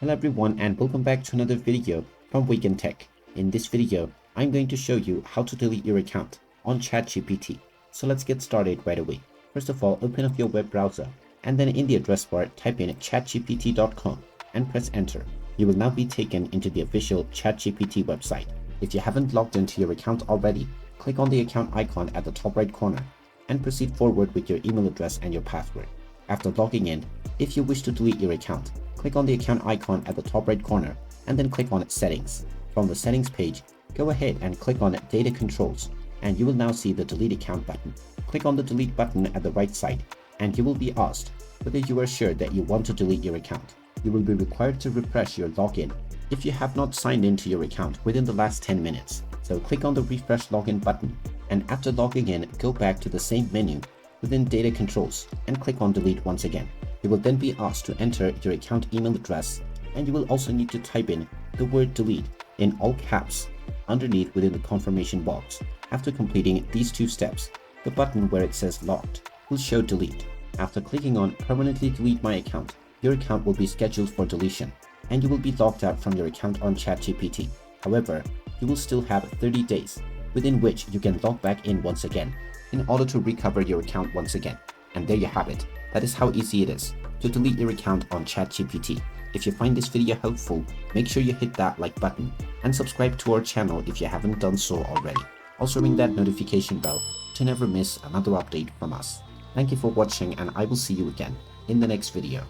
Hello everyone and welcome back to another video from Wake&Tech. In this video, I'm going to show you how to delete your account on ChatGPT. So let's get started right away. First of all, open up your web browser and then in the address bar type in chatgpt.com and press enter. You will now be taken into the official ChatGPT website. If you haven't logged into your account already, click on the account icon at the top right corner and proceed forward with your email address and your password. After logging in, if you wish to delete your account, click on the account icon at the top right corner and then click on Settings. From the Settings page, go ahead and click on Data Controls and you will now see the Delete Account button. Click on the Delete button at the right side and you will be asked whether you are sure that you want to delete your account. You will be required to refresh your login if you have not signed into your account within the last 10 minutes. So click on the Refresh Login button and after logging in, go back to the same menu within Data Controls and click on Delete once again. You will then be asked to enter your account email address and you will also need to type in the word delete in all caps underneath within the confirmation box. After completing these two steps, the button where it says locked will show delete. After clicking on permanently delete my account, your account will be scheduled for deletion and you will be logged out from your account on ChatGPT. However, you will still have 30 days within which you can log back in once again in order to recover your account once again. And there you have it. That is how easy it is to delete your account on ChatGPT. If you find this video helpful, make sure you hit that like button and subscribe to our channel if you haven't done so already. Also ring that notification bell to never miss another update from us. Thank you for watching and I will see you again in the next video.